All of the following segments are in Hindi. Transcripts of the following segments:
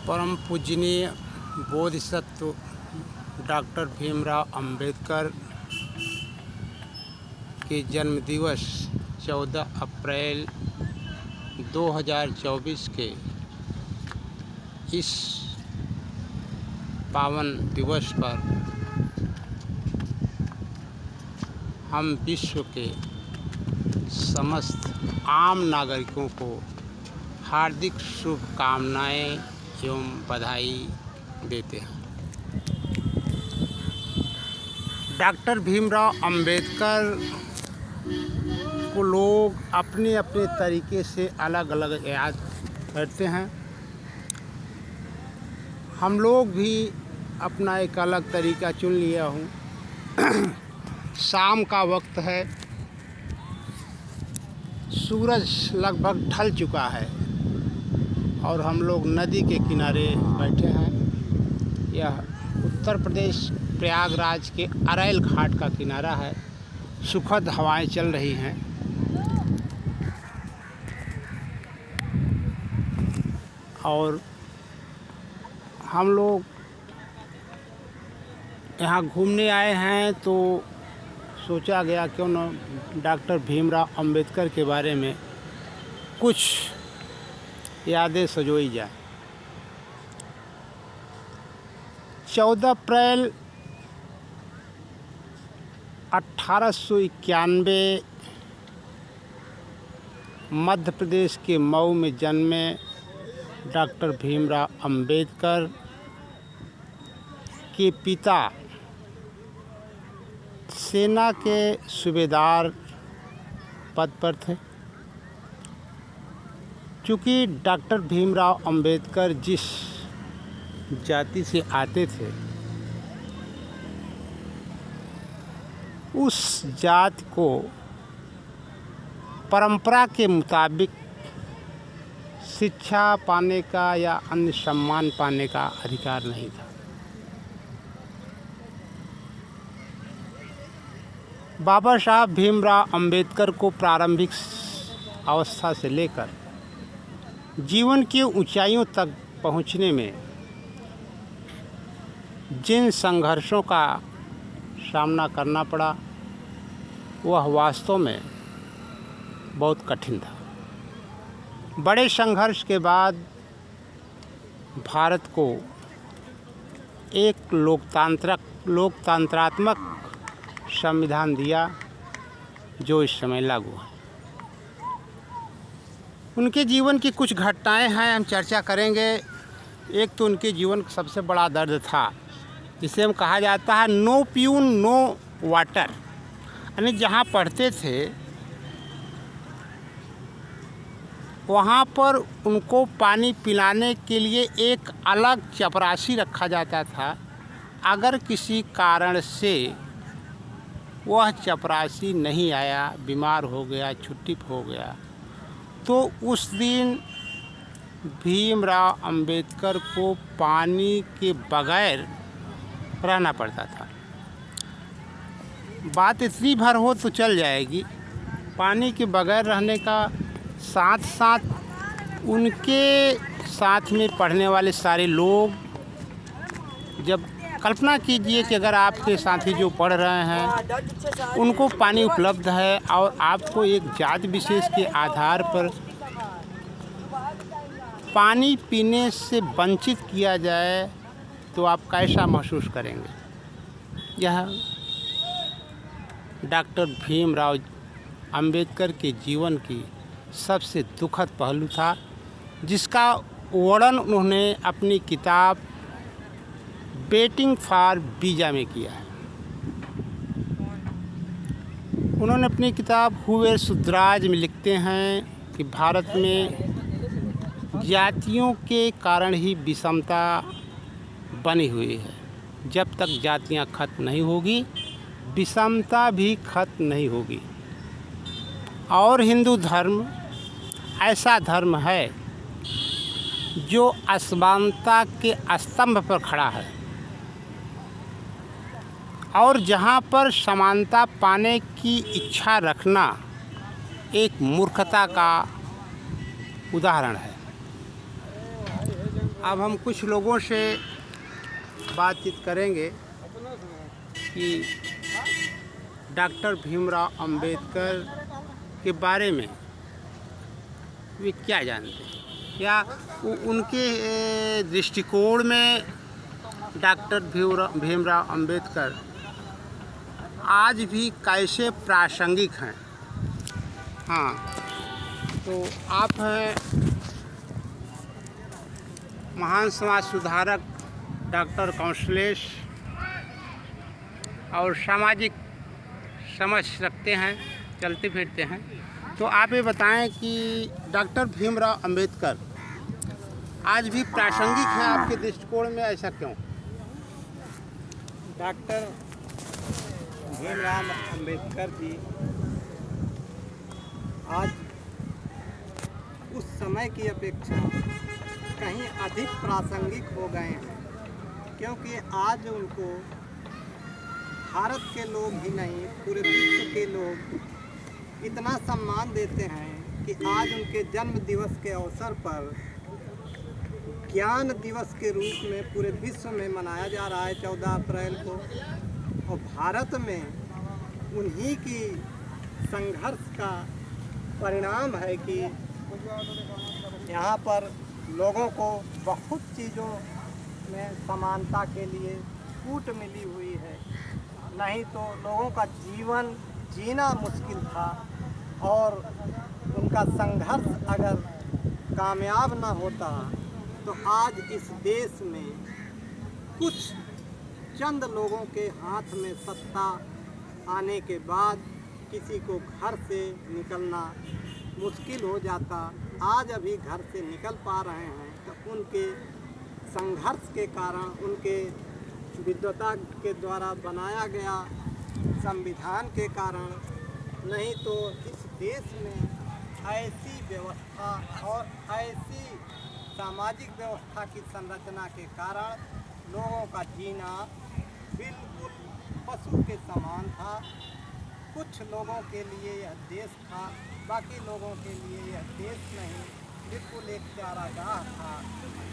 परम पूजनीय बोधिसत्व डॉक्टर भीमराव अंबेडकर के जन्म दिवस 14 अप्रैल 2024 के इस पावन दिवस पर हम विश्व के समस्त आम नागरिकों को हार्दिक शुभकामनाएं एवं बधाई देते हैं। डॉक्टर भीमराव अंबेडकर को लोग अपने अपने तरीके से अलग अलग याद करते हैं। हम लोग भी अपना एक अलग तरीका चुन लिया हूँ। शाम का वक्त है, सूरज लगभग ढल चुका है और हम लोग नदी के किनारे बैठे हैं। यह उत्तर प्रदेश प्रयागराज के अरैल घाट का किनारा है। सुखद हवाएं चल रही हैं। और हम लोग यहाँ घूमने आए हैं तो सोचा गया क्यों न डॉक्टर भीमराव अंबेडकर के बारे में कुछ यादें सजोई जाए। 14 अप्रैल 1891 मध्य प्रदेश के मऊ में जन्मे डॉक्टर भीमराव अंबेडकर के पिता सेना के सूबेदार पद पर थे। चूँकि डॉक्टर भीमराव अंबेडकर जिस जाति से आते थे उस जाति को परंपरा के मुताबिक शिक्षा पाने का या अन्य सम्मान पाने का अधिकार नहीं था। बाबा साहब भीमराव अंबेडकर को प्रारंभिक अवस्था से लेकर जीवन की ऊंचाइयों तक पहुंचने में जिन संघर्षों का सामना करना पड़ा वह वास्तव में बहुत कठिन था। बड़े संघर्ष के बाद भारत को एक लोकतंत्रात्मक संविधान दिया जो इस समय लागू है। उनके जीवन की कुछ घटनाएं हैं, हम चर्चा करेंगे। एक तो उनके जीवन का सबसे बड़ा दर्द था जिसे हम कहा जाता है नो प्यून नो वाटर, यानी जहाँ पढ़ते थे वहाँ पर उनको पानी पिलाने के लिए एक अलग चपरासी रखा जाता था। अगर किसी कारण से वह चपरासी नहीं आया, बीमार हो गया, छुट्टी हो गया, तो उस दिन भीमराव अंबेडकर को पानी के बगैर रहना पड़ता था। बात इतनी भर हो तो चल जाएगी। पानी के बगैर रहने का साथ साथ उनके साथ में पढ़ने वाले सारे लोग, जब कल्पना कीजिए कि अगर आपके साथी जो पढ़ रहे हैं उनको पानी उपलब्ध है और आपको एक जाति विशेष के आधार पर पानी पीने से वंचित किया जाए तो आप कैसा महसूस करेंगे। यह डॉक्टर भीमराव अंबेडकर के जीवन की सबसे दुखद पहलू था, जिसका वर्णन उन्होंने अपनी किताब वेटिंग फॉर वीज़ा में किया है। उन्होंने अपनी किताब हुए सुधराज में लिखते हैं कि भारत में जातियों के कारण ही विषमता बनी हुई है। जब तक जातियां खत्म नहीं होगी विषमता भी खत्म नहीं होगी। और हिंदू धर्म ऐसा धर्म है जो असमानता के स्तंभ पर खड़ा है और जहाँ पर समानता पाने की इच्छा रखना एक मूर्खता का उदाहरण है। अब हम कुछ लोगों से बातचीत करेंगे कि डॉक्टर भीमराव अंबेडकर के बारे में वे क्या जानते हैं, या उनके दृष्टिकोण में डॉक्टर भीमराव अंबेडकर आज भी कैसे प्रासंगिक हैं। हाँ, तो आप हैं महान समाज सुधारक डॉक्टर कौशलेश और सामाजिक समझ रखते हैं, चलते फिरते हैं। तो आप ये बताएं कि डॉक्टर भीमराव अंबेडकर आज भी प्रासंगिक हैं आपके दृष्टिकोण में, ऐसा क्यों? डॉक्टर भीमराव अंबेडकर जी आज उस समय की अपेक्षा कहीं अधिक प्रासंगिक हो गए हैं, क्योंकि आज उनको भारत के लोग ही नहीं, पूरे विश्व के लोग इतना सम्मान देते हैं कि आज उनके जन्म दिवस के अवसर पर ज्ञान दिवस के रूप में पूरे विश्व में मनाया जा रहा है 14 अप्रैल को। और भारत में उन्हीं की संघर्ष का परिणाम है कि यहाँ पर लोगों को बहुत चीज़ों में समानता के लिए छूट मिली हुई है, नहीं तो लोगों का जीवन जीना मुश्किल था। और उनका संघर्ष अगर कामयाब न होता तो आज इस देश में कुछ चंद लोगों के हाथ में सत्ता आने के बाद किसी को घर से निकलना मुश्किल हो जाता। आज अभी घर से निकल पा रहे हैं तो उनके संघर्ष के कारण, उनके विद्वता के द्वारा बनाया गया संविधान के कारण, नहीं तो इस देश में ऐसी व्यवस्था और ऐसी सामाजिक व्यवस्था की संरचना के कारण लोगों का जीना बिल्कुल पशु के समान था। कुछ लोगों के लिए यह देश था, बाकी लोगों के लिए यह देश नहीं, बिल्कुल एक चारागाह था,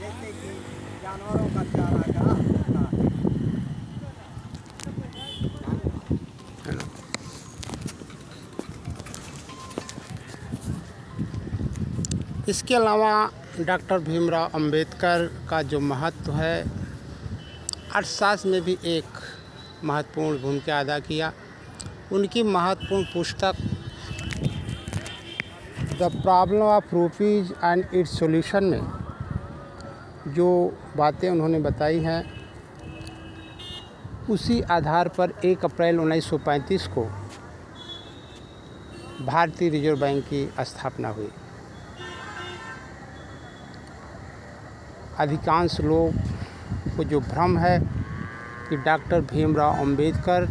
जैसे कि जानवरों का चारागाह होता है। इसके अलावा डॉक्टर भीमराव अंबेडकर का जो महत्व है, अर्थशास्त्र में भी एक महत्वपूर्ण भूमिका अदा किया। उनकी महत्वपूर्ण पुस्तक the problem of rupees and it's solution में जो बातें उन्होंने बताई हैं, उसी आधार पर 1 अप्रैल 1935 को भारतीय रिजर्व बैंक की स्थापना हुई। अधिकांश लोग को जो भ्रम है कि डॉक्टर भीमराव अंबेडकर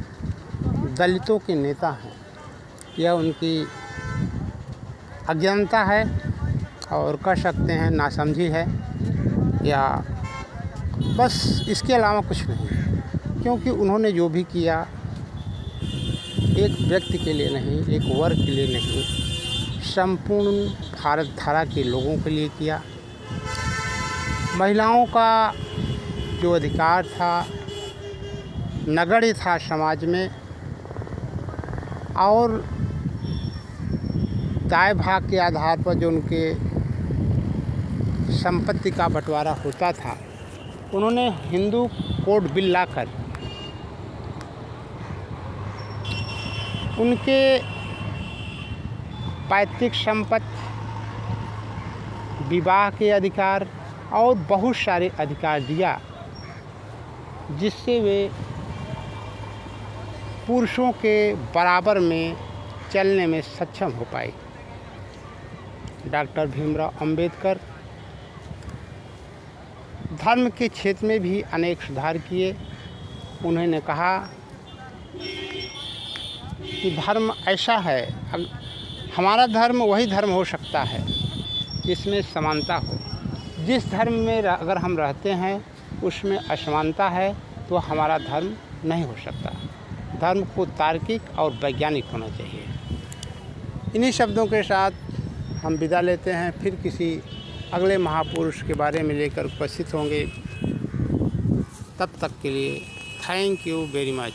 दलितों के नेता हैं, यह उनकी अज्ञानता है और कह सकते हैं नासमझी है, या बस इसके अलावा कुछ नहीं। क्योंकि उन्होंने जो भी किया एक व्यक्ति के लिए नहीं, एक वर्ग के लिए नहीं, संपूर्ण भारत धारा के लोगों के लिए किया। महिलाओं का जो अधिकार था, नगण्य था समाज में, और दाय भाग के आधार पर जो उनके संपत्ति का बंटवारा होता था, उन्होंने हिंदू कोड बिल लाकर उनके पैतृक संपत्ति, विवाह के अधिकार और बहुत सारे अधिकार दिया, जिससे वे पुरुषों के बराबर में चलने में सक्षम हो पाए। डॉक्टर भीमराव अंबेडकर धर्म के क्षेत्र में भी अनेक सुधार किए। उन्होंने कहा कि धर्म ऐसा है, हमारा धर्म वही धर्म हो सकता है जिसमें समानता हो। जिस धर्म में अगर हम रहते हैं उसमें असमानता है तो हमारा धर्म नहीं हो सकता। धर्म को तार्किक और वैज्ञानिक होना चाहिए। इन्हीं शब्दों के साथ हम विदा लेते हैं। फिर किसी अगले महापुरुष के बारे में लेकर उपस्थित होंगे। तब तक के लिए थैंक यू वेरी मच।